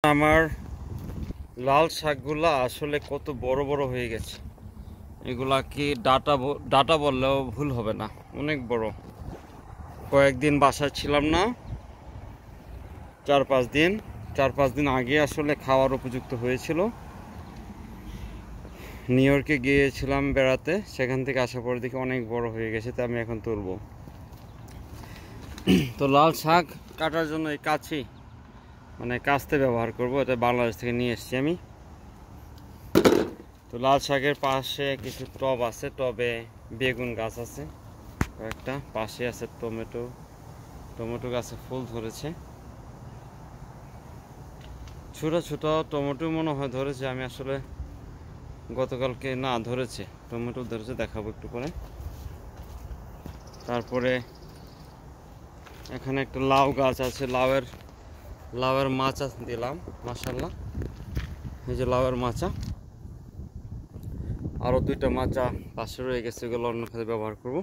আমার লাল শাকগুলা আসলে কত বড় বড় হয়ে গেছে। এগুলা কি ডাটা বললেও ভুল হবে না, অনেক বড়। কয়েকদিন বাসায় ছিলাম না, 4-5 দিন আগে আসলে খাওয়ার উপযুক্ত হয়েছিল। নিউ ইয়র্কে গিয়েছিলাম বেড়াতে, সেখান থেকে আসার পর দেখি অনেক বড় হয়ে গেছে, তো আমি এখন তুলবো। তো লাল শাক কাটার জন্য এই কাছি কাস্তে ব্যবহার করব, এটা বাংলাদেশ থেকে নিয়ে এসেছি আমি। তো লাল শাকের পাশে কিছু টব আছে, টবে বেগুন গাছ আছে কয়েকটা, পাশে আছে টমেটো গাছে ফুল ধরেছে, ছোট ছোট টমেটো মনে হয় ধরেছে। আমি আসলে গতকালকে না ধরেছে, টমেটো ধরেছে, দেখাবো একটু পরে। তারপরে এখানে একটা লাউ গাছ আছে, লাউয়ের মাচা দিলাম, মাশাআল্লাহ। এই যে লাউয়ের মাচা, আরো 2টা মাচা পাশে রয়ে গেছে, এগুলো অন্য কাজে ব্যবহার করব।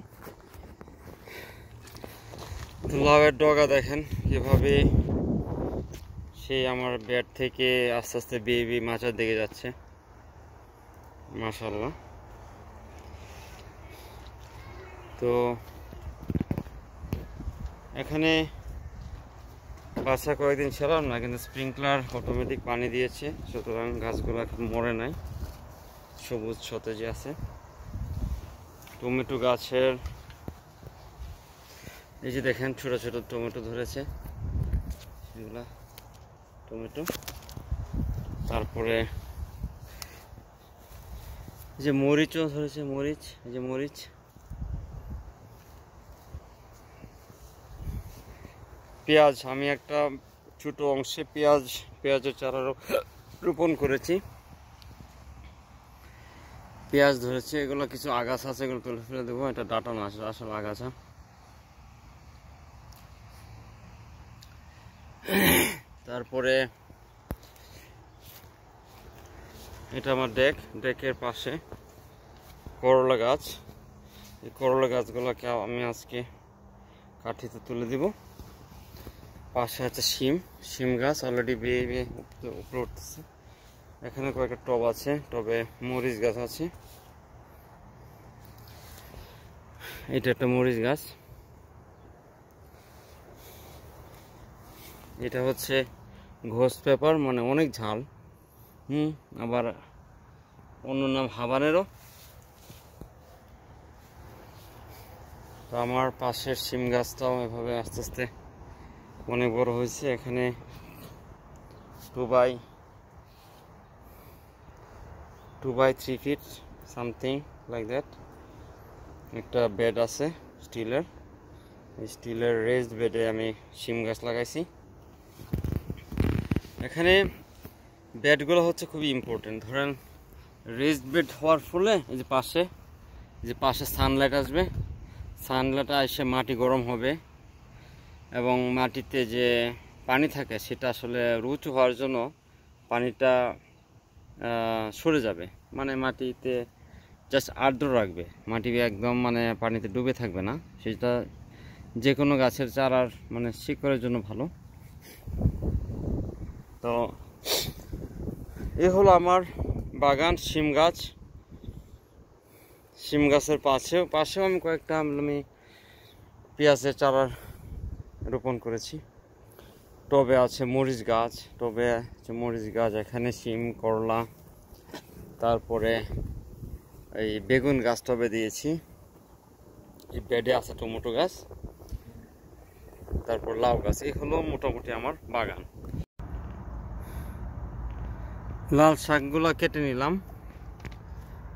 লাউয়ের ডগা দেখেন কিভাবে সেই আমার বেড থেকে আস্তে আস্তে বেবি মাচার দিকে যাচ্ছে, মাশাআল্লাহ। তো এখানে বাসা কয়েকদিন ছিলাম না, কিন্তু স্প্রিংকলার অটোমেটিক পানি দিয়েছে, সুতরাং গাছগুলো এখন মরে নাই, সবুজ সতেজে আছে। টমেটো গাছের এই যে দেখেন ছোট ছোট টমেটো ধরেছে, এগুলা টমেটো। তারপরে যে মরিচও ধরেছে, এই যে মরিচ। পেঁয়াজ, আমি একটা ছোট অংশে পেঁয়াজের চারা রোপণ করেছি, পেঁয়াজ ধরেছে। এগুলো কিছু আগাছা আছে, এগুলো তুলে ফেলে দেবো, এটা ডাটা না, আসলে আগাছা। তারপরে এটা আমার ডেকের পাশে করলা গাছ। এই করলা গাছগুলোকে আমি আজকে কাঠিতে তুলে দিব। পাশে আছে শিম গাছ, অলরেডি বেয়ে উপরে উঠতেছে। এখানে কয়েকটা টব আছে, টবে মরিচ গাছ আছে। এটা একটা মরিচ গাছ, এটা হচ্ছে ঘোষ পেপার, অনেক ঝাল। আবার অন্য নাম হাবানেরও। তো আমার পাশের শিম গাছটাও এভাবে আস্তে আস্তে অনেক বড় হয়েছে। এখানে 2 by 3 feet something like that একটা বেড আছে স্টিলের রেজড বেডে আমি শিম গাছ লাগাইছি। এখানে বেডগুলো হচ্ছে খুবই ইম্পর্টেন্ট। ধরেন রেজড বেড হওয়ার ফলে এই যে পাশে সানলাইট আসবে, সানলাইট এসে মাটি গরম হবে এবং মাটিতে যে পানি থাকে সেটা আসলে উঁচু হওয়ার জন্য পানিটা সরে যাবে, মাটিতে জাস্ট আর্দ্র রাখবে, মাটি একদম পানিতে ডুবে থাকবে না। সেটা যে কোনো গাছের চারার শিকড়ের জন্য ভালো। তো এ হলো আমার বাগান, শিম গাছের পাশেও আমি কয়েকটা পেঁয়াজের চারা রোপণ করেছি। টবে আছে মরিচ গাছ, এখানে শিম, করলা, তারপরে এই বেগুন গাছ টবে দিয়েছি। এই বেডে আছে টমেটো গাছ, তারপর লাউ গাছ। এই হলো মোটামুটি আমার বাগান। লাল শাকগুলো কেটে নিলাম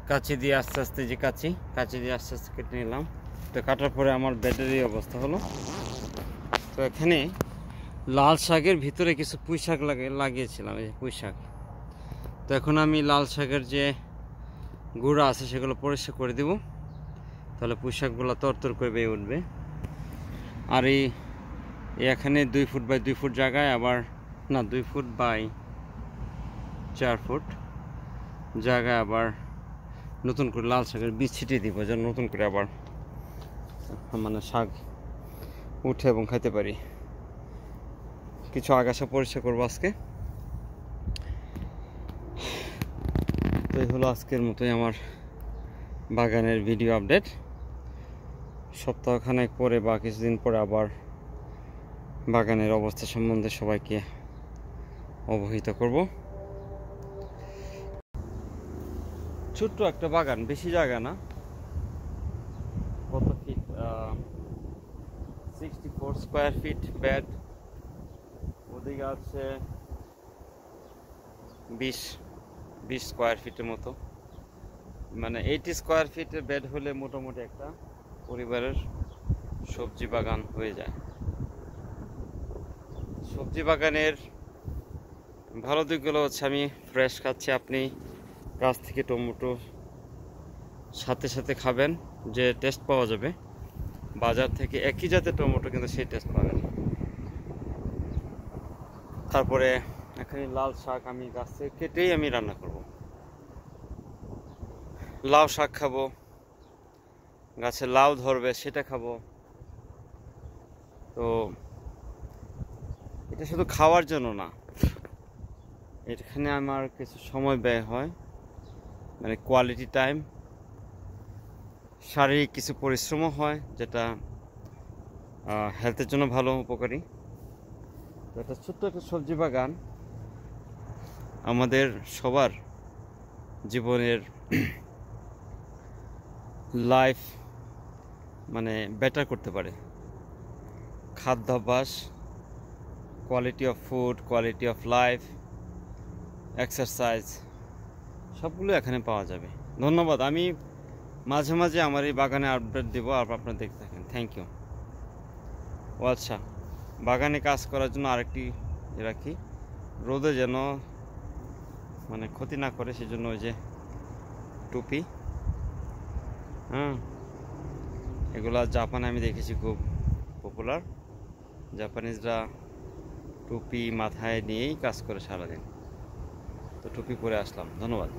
কাঁচি দিয়ে, আস্তে আস্তে কেটে নিলাম। তো কাটার পরে আমার বেডের এই অবস্থা হলো। তো এখানে লাল শাকের ভিতরে কিছু পুঁই শাক লাগিয়েছিলাম, এই যে পুঁই শাক। তো এখন আমি লাল শাকের যে গুঁড়া আছে সেগুলো পরিষ্কার করে দিব, তাহলে পুঁই শাকগুলো তরতর করে বেয়ে উঠবে। আর এখানে 2 ফুট বাই 2 ফুট জায়গায়, আবার না 2 ফুট বাই 4 ফুট জায়গায় আবার নতুন করে লাল শাকের বীজ ছিটিয়ে দিব, যেন নতুন করে আবার শাক উঠে এবং খাইতে পারি। কিছু আগাছা পরিষ্কার করবো আজকে। এই হলো আজকের মতোই আমার বাগানের ভিডিও আপডেট। সপ্তাহখানেক পরে বা কিছুদিন পরে আবার বাগানের অবস্থা সম্বন্ধে সবাইকে অবহিত করব। ছোট্ট একটা বাগান, বেশি জায়গা না, কত ফিট, 64 স্কোয়ার ফিট বেড। ওদিকে আছে 20 স্কোয়ার ফিটের মতো, মানে 80 স্কোয়ার ফিটের বেড হলে মোটামুটি একটা পরিবারের সবজি বাগান হয়ে যায়। সবজি বাগানের ভালো দিকগুলো হচ্ছে আমি ফ্রেশ খাচ্ছি। আপনি গাছ থেকে টমেটো সাথে সাথে খাবেন, যে টেস্ট পাওয়া যাবে বাজার থেকে একই জাতের টমেটো কিন্তু সেই টেস্ট পাবেন। তারপরে এখানে লাল শাক আমি গাছ থেকে কেটেই আমি রান্না করব। লাউ শাক খাবো, গাছে লাউ ধরবে সেটা খাবো। তো এটা শুধু খাওয়ার জন্য না, এখানে আমার কিছু সময় ব্যয় হয়, মানে কোয়ালিটি টাইম, শারীরিক কিছু পরিশ্রমও হয়, যেটা হেলথের জন্য ভালো, উপকারী। তো এটা ছোট্ট একটা সবজি বাগান আমাদের সবার জীবনের লাইফ মানে বেটার করতে পারে। খাদ্যাভ্যাস, quality of food, quality of life, exercise সবগুলো এখানে পাওয়া যাবে। ধন্যবাদ। আমি মাঝে মাঝে আমার এই বাগানে আপডেট দেবো, আর আপনারা দেখতে থাকেন। Thank you. ও আচ্ছা, বাগানে কাজ করার জন্য আরেকটি রাখি, রোদে যেন মানে ক্ষতি না করে, সেজন্য ওই যে টুপি, হ্যাঁ, এগুলা জাপানে আমি দেখেছি খুব পপুলার। জাপানিজরা টুপি মাথায় নিয়েই কাজ করে সারাদিন, তো টুপি পরে আসলাম। ধন্যবাদ।